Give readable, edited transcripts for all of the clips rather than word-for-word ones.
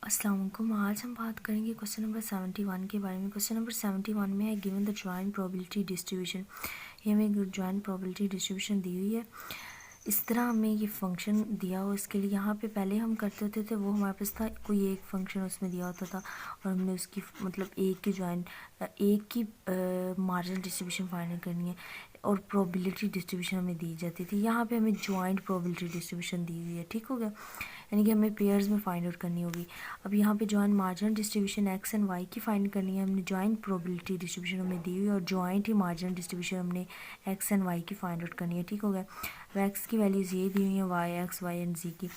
अस्सलाम वालेकुम। आज हम बात करेंगे क्वेश्चन नंबर 71 के बारे में। क्वेश्चन नंबर 71 में है given the joint probability distribution. ये हमें जॉइंट प्रोबेबिलिटी डिस्ट्रीब्यूशन दी हुई है। इस तरह हमें ये फंक्शन दिया हो, इसके लिए यहाँ पे पहले हम करते होते थे वो हमारे पास था कोई एक फंक्शन उसमें दिया होता था और हमने उसकी मतलब एक की मार्जिनल डिस्ट्रीब्यूशन फाइंड करनी है और प्रोबेबिलिटी डिस्ट्रीब्यूशन हमें दी जाती थी। यहाँ पे हमें जॉइंट प्रोबेबिलिटी डिस्ट्रीब्यूशन दी हुई है, ठीक हो गया, यानी कि हमें पेयर्स में फाइंड आउट करनी होगी। अब यहाँ पे joint marginal distribution X and Y की फाइंड करनी है, हमने जॉइंट प्रोबेबिलिटी डिस्ट्रीब्यूशन हमें दी हुई है और जॉइंट ही मार्जिनल डिस्ट्रीब्यूशन हमने एक्स एंड वाई की फाइंड आउट करनी है, ठीक हो गया। अब एक्स की वैल्यूज़ ये दी हुई हैं Y x Y and Z की,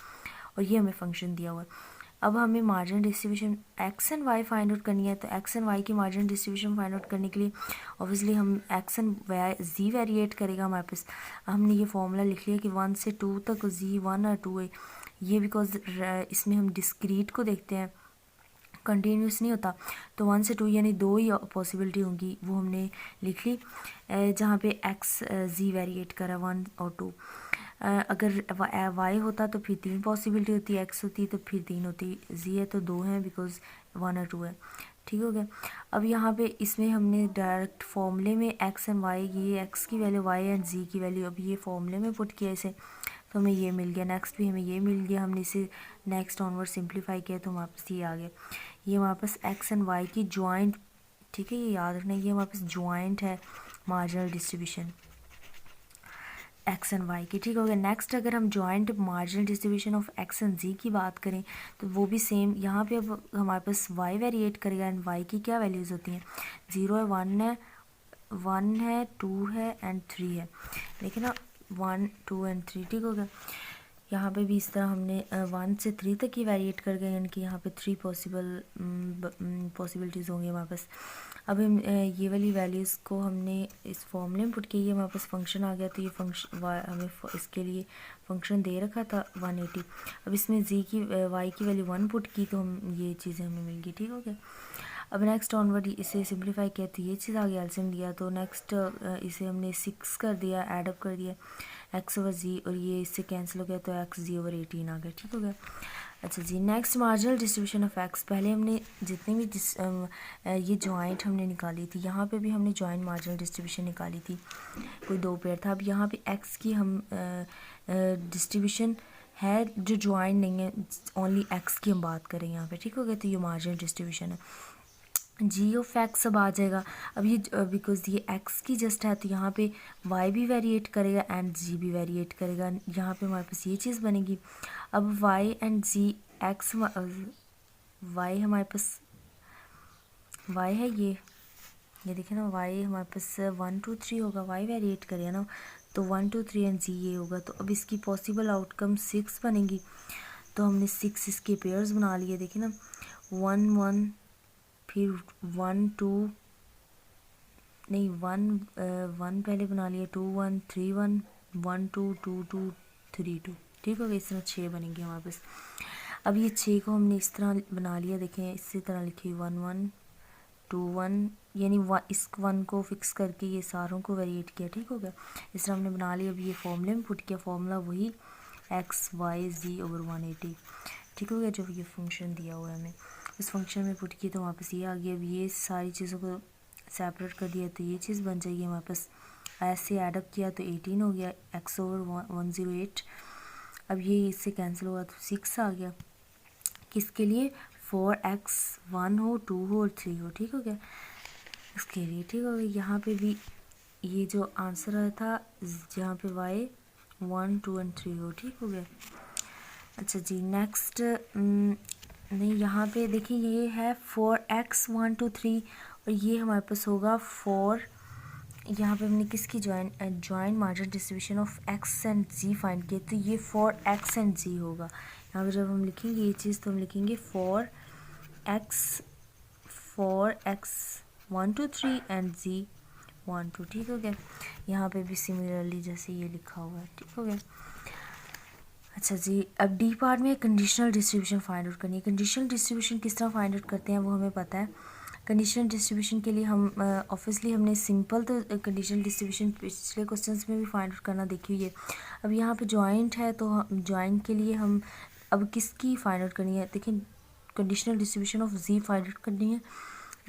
और ये हमें फंक्शन दिया हुआ है। अब हमें marginal distribution X and Y find out करनी है, तो एक्स एंड वाई की मार्जिनल डिस्ट्रीब्यूशन फाइंड आउट करने के लिए ऑब्वियसली हम X and Y Z variate करेगा हमारे पास। हमने ये फॉर्मूला लिख लिया कि 1 से 2 तक जी 1 और 2 है, ये बिकॉज इसमें हम डिस्क्रीट को देखते हैं, कंटिन्यूस नहीं होता, तो 1 से 2 यानी 2 ही पॉसिबिलिटी होंगी, वो हमने लिख ली। जहाँ पे एक्स जी वेरिएट करा 1 और 2। अगर वाई होता तो फिर 3 पॉसिबिलिटी होती, एक्स होती तो फिर 3 होती, जी है तो 2 हैं बिकॉज 1 और 2 है, ठीक हो गया। अब यहाँ पे इसमें हमने डायरेक्ट फॉर्मूले में एक्स एंड वाई, ये एक्स की वैल्यू वाई एंड जी की वैल्यू, अब ये फॉर्मूले में पुट किया इसे, तो हमें ये मिल गया। नेक्स्ट भी हमें ये मिल गया, हमने इसे नेक्स्ट ऑनवर्ड सिंप्लीफाई किया तो हमारे पास ये आ गया। ये हमारे पास एक्स एंड वाई की जॉइंट, ठीक है, ये याद रखना, ये हमारे पास जॉइंट है marginal distribution X and Y की, ठीक हो गया। नेक्स्ट अगर हम joint marginal distribution of X and Z की बात करें तो वो भी सेम, यहाँ पे अब हमारे पास वाई वेरिएट करेगा एंड वाई की क्या वैल्यूज़ होती हैं, 0 है, 1 है 2 है एंड 3 है, देखिए ना 1 2 एंड 3, ठीक हो गया। यहाँ पे भी इस तरह हमने 1 से 3 तक ही वेरिएट कर गए, यानी कि यहाँ पे 3 पॉसिबिलिटीज़ होंगी हमारे पास। अब हम ये वाली वैल्यूज़ को हमने इस फॉर्मूले में पुट किया, ये हमारे पास फंक्शन आ गया, तो ये फंक्शन हमें इसके लिए फंक्शन दे रखा था 180। अब इसमें जी की वाई की वैल्यू 1 पुट की तो हम ये चीज़ें हमें मिल गई, ठीक हो गया। अब नेक्स्ट ऑनवर्ड इसे सिंप्लीफाई किया तो ये चीज़ आ गया, एल्सियम लिया तो नेक्स्ट इसे हमने 6 कर दिया, एडअप कर दिया एक्स ओवर जी, और ये इससे कैंसिल हो गया तो एक्स जी ओवर 18 आ गया, ठीक हो गया। अच्छा जी, next marginal distribution of X. पहले हमने जितनी भी ये जॉइंट हमने निकाली थी, यहाँ पे भी हमने जॉइंट मार्जिनल डिस्ट्रीब्यूशन निकाली थी, कोई 2 पेयर था। अब यहाँ पे एक्स की हम डिस्ट्रीब्यूशन है जो जॉइंट नहीं है, ओनली एक्स की हम बात करें यहाँ पे, ठीक हो गया, तो ये मार्जिनल डिस्ट्रीब्यूशन है। जी ऑफ एक्स अब आ जाएगा। अब ये बिकॉज ये एक्स की जस्ट है तो यहाँ पे वाई भी वेरिएट करेगा एंड जी भी वेरिएट करेगा, यहाँ पे हमारे पास ये चीज़ बनेगी। अब Y and Z X, Y हमारे पास वाई है, ये देखें ना, वाई हमारे पास 1 2 3 होगा, वाई वेरिएट करेगा ना, तो 1 2 3 एंड जी ये होगा, तो अब इसकी पॉसिबल आउटकम 6 बनेगी। तो हमने 6 इसके पेयर्स बना लिए, देखें ना, 1 1 फिर 1 2 नहीं 1 1 पहले बना लिया, 2 1 3 1 1 2 2 2 3 2, ठीक हो गया। इस तरह 6 बनेंगे हमारे पास। अब ये 6 को हमने इस तरह बना लिया, देखें इसी तरह लिखी 1 1 2 1, यानी इस 1 को फिक्स करके ये सारों को वेरिएट किया, ठीक हो गया। इस तरह हमने बना लिया। अब ये फॉर्मूले में पुट किया, फॉर्मूला वही एक्स वाई जी ओवर 180, ठीक हो गया, जो ये फंक्शन दिया हुआ है हमें इस फंक्शन में पुट किया तो वापस ये आ गया। अब ये सारी चीज़ों को सेपरेट कर दिया तो ये चीज़ बन जाएगी हमारे पास, ऐसे एडअप किया तो 18 हो गया, एक्स ओवर 108। अब ये इससे कैंसिल हुआ तो 6 आ गया, किसके लिए, 4x 1 हो 2 हो और 3 हो, ठीक हो गया, इसके लिए, ठीक हो गया। यहाँ पे भी ये जो आंसर आया था जहाँ पे y 1 2 एंड 3 हो, ठीक हो गया। अच्छा जी, नेक्स्ट नहीं, यहाँ पे देखिए ये है 4x 1 2 3 और ये हमारे पास होगा 4, यहाँ पे हमने किसकी joint marginal distribution of X and Z find किया, तो ये 4x एंड जी होगा। यहाँ पे जब हम लिखेंगे ये चीज़ तो हम लिखेंगे 4x 1 2 3 एंड जी 1 2, ठीक हो गया। यहाँ पे भी सिमिलरली जैसे ये लिखा हुआ है, ठीक हो गया। अच्छा जी, अब डी पार्ट में कंडीशनल डिस्ट्रीब्यूशन फाइंड आउट करनी है। कंडीशनल डिस्ट्रीब्यूशन किस तरह फाइंड आउट करते हैं वो हमें पता है। कंडीशनल डिस्ट्रीब्यूशन के लिए हम ऑब्वियसली हमने सिंपल तो कंडीशनल डिस्ट्रीब्यूशन पिछले क्वेश्चंस में भी फाइंड आउट करना देखी हुई है। अब यहाँ पे जॉइंट है तो जॉइंट के लिए हम अब किसकी फाइंड आउट करनी है, देखिए conditional distribution of Z find out करनी है,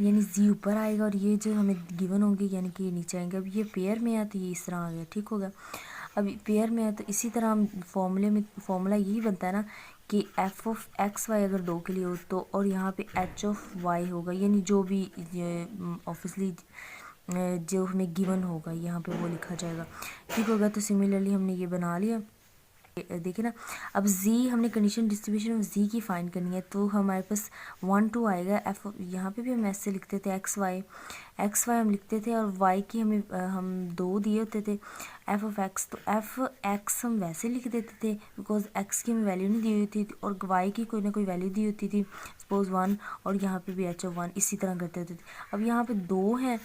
यानी जी ऊपर आएगा और ये जो हमें गिवन होंगे यानी कि ये नीचे आएंगे। अब ये पेयर में है तो ये इस तरह आ गया, ठीक होगा। अब पेयर में है तो इसी तरह हम फॉर्मूला यही बनता है ना कि एफ ऑफ एक्स वाई अगर 2 के लिए हो तो, और यहाँ पे एच ऑफ वाई होगा, यानी जो भी ऑब्वियसली जो हमें गिवन होगा यहाँ पे वो लिखा जाएगा, ठीक होगा। तो सिमिलरली हमने ये बना लिया, देखिए ना। अब z हमने कंडीशन डिस्ट्रीब्यूशन ऑफ z की फाइंड करनी है, तो हमारे पास 1 2 आएगा। एफ यहाँ पे भी हम ऐसे लिखते थे एक्स वाई हम लिखते थे, और y की हमें हम 2 दिए होते थे एफ ऑफ एक्स, तो एफ एक्स हम वैसे लिख देते थे बिकॉज एक्स की हमें वैल्यू नहीं दी हुई थी और y की कोई ना कोई वैल्यू दी होती थी, सपोज 1, और यहाँ पे भी एच ऑफ 1 इसी तरह करते होते थे। अब यहाँ पे 2 हैं,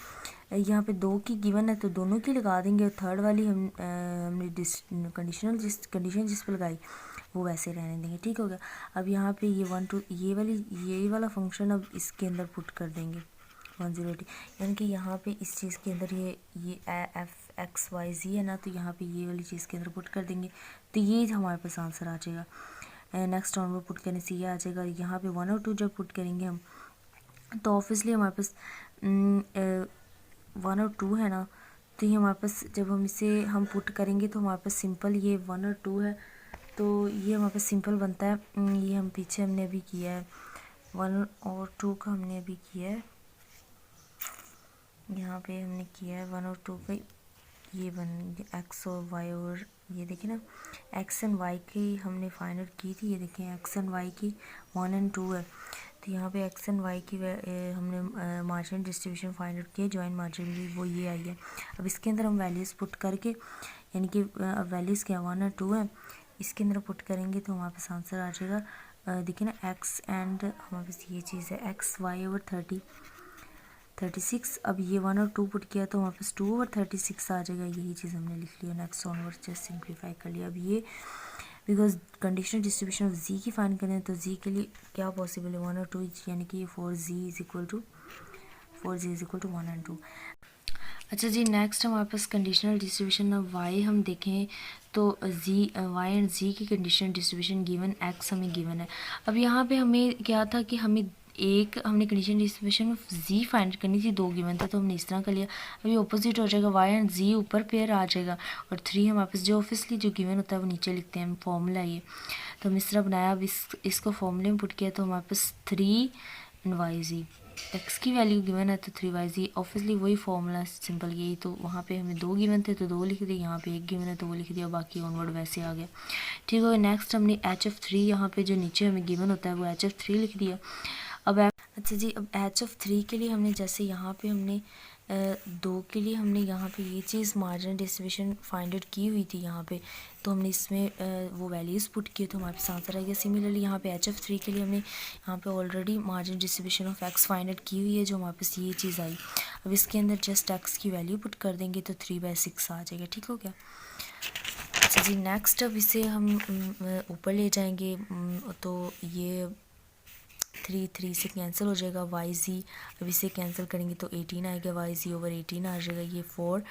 यहाँ पे 2 की गिवन है तो दोनों की लगा देंगे, और थर्ड वाली हमने कंडीशन जिस पे लगाई वो वैसे रहने देंगे, ठीक हो गया। अब यहाँ पे ये 1 2 ये वाला फंक्शन अब इसके अंदर पुट कर देंगे 108, यानी कि यहाँ पे इस चीज़ के अंदर ये एफ एक्स वाई जी है ना, तो यहाँ पे ये वाली चीज़ के अंदर पुट कर देंगे, तो ये हमारे पास आंसर आ जाएगा। नेक्स्ट ऑन पुट करने से ये आ जाएगा। यहाँ पे 1 और 2 जब पुट करेंगे हम तो ऑब्वियसली हमारे पास 1 और 2 है ना, तो ये हमारे पास जब हम इसे हम पुट करेंगे तो हमारे पास सिंपल ये 1 और 2 है, तो ये हमारे पास सिंपल बनता है। ये हम पीछे हमने अभी किया है 1 और 2 का हमने अभी किया है, यहाँ पे हमने किया है 1 और 2 का, ये बन एक्स और वाई, और ये देखिए ना एक्स एंड वाई की हमने फाइंड आउट की थी, ये देखें एक्स एंड वाई की 1 और 2 है, तो यहाँ पे एक्स एंड वाई की हमने मार्जिनल डिस्ट्रीब्यूशन फाइंड आउट किया, जॉइंट मार्जिन भी वो ये आई है। अब इसके अंदर हम वैल्यूज़ पुट करके, यानी कि अब वैल्यूज़ क्या 1 और 2 है, इसके अंदर पुट करेंगे तो हमारे पास आंसर आ जाएगा। देखिए ना एक्स एंड हमारे पास ये चीज़ है एक्स वाई ओवर 36। अब ये 1 और 2 पुट किया तो हमारे पास 2 ओवर 36 आ जाएगा, यही चीज़ हमने लिख लिया। नेक्स्ट ऑनवर्ड जस्ट सिंप्लीफाई कर लिया। अब ये बिकॉज कंडीशनल डिस्ट्रीब्यूशन ऑफ जी की फाइंड करें तो जी के लिए क्या पॉसिबल है 1 और 2, यानी कि 4z is equal to 1 and 2। अच्छा जी, नेक्स्ट हमारे पास कंडीशनल डिस्ट्रीब्यूशन ऑफ वाई हम देखें तो वाई एंड जी की कंडीशनल डिस्ट्रीब्यूशन गिवन एक्स हमें गिवन है। अब यहाँ पे हमें क्या था कि हमने condition distribution of Z find करनी थी, 2 गिवन था तो हमने इस तरह कर लिया। अभी ऑपोजिट हो जाएगा, वाई एंड जी ऊपर पेयर आ जाएगा और 3 हमारे पास जो ऑब्वियसली जो गिवन होता है वो नीचे लिखते हैं, फॉर्मूला ये तो हम इस तरह बनाया। अब इसको फॉर्मूले में पुट किया तो हमारे पास 3 वाई जी, एक्स की वैल्यू गिवन है तो 3yz, ऑब्वियसली वही फॉर्मूला सिंपल यही, तो वहाँ पे हमें 2 गिवन थे तो 2 लिख दिए, यहाँ पे 1 गिवन है तो वो लिख दिया, बाकी ऑनवर्ड वैसे आ गया, ठीक है। नेक्स्ट हमने h(3) यहाँ पे जो नीचे हमें गिवन होता है वो h(3) लिख दिया। अब अच्छा जी, अब h(3) के लिए हमने जैसे यहाँ पे हमने 2 के लिए हमने यहाँ पे ये चीज़ मार्जिनल डिस्ट्रीब्यूशन फाइंड आउट की हुई थी यहाँ पे, तो हमने इसमें वो वैल्यूज़ पुट किए तो हमारे पास आंसर आ गया। सिमिलरली यहाँ पे h(3) के लिए हमने यहाँ पे already marginal distribution of x find out की हुई है, जो हमारे पास ये चीज़ आई। अब इसके अंदर जस्ट x की वैल्यू पुट कर देंगे तो 3/6 आ जाएगा, ठीक हो गया। अच्छा जी, नेक्स्ट अब इसे हम ऊपर ले जाएंगे तो ये 3 से कैंसिल हो जाएगा, वाई जी अब इसे कैंसिल करेंगे तो 18 आएगा, वाई जी ओवर 18 आ जाएगा, ये 4।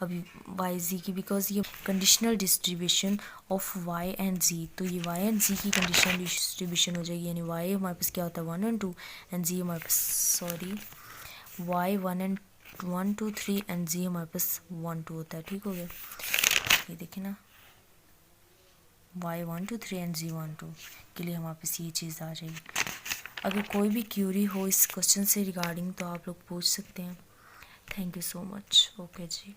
अभी वाई जी की बिकॉज ये conditional distribution of Y and Z, तो ये वाई एंड जी की कंडीशनल डिस्ट्रीब्यूशन हो जाएगी, यानी वाई हमारे पास क्या होता है 1 और 2 एंड जी हमारे पास वाई 1 2 3 एंड जी हमारे पास 1 2 होता है, ठीक हो गया। ये देखें ना वाई 1 2 3 एंड जी 1 2 के लिए हमारे पास ये चीज़ आ जाएगी। अगर कोई भी क्यूरी हो इस क्वेश्चन से रिगार्डिंग तो आप लोग पूछ सकते हैं। Thank you so much. Okay ji.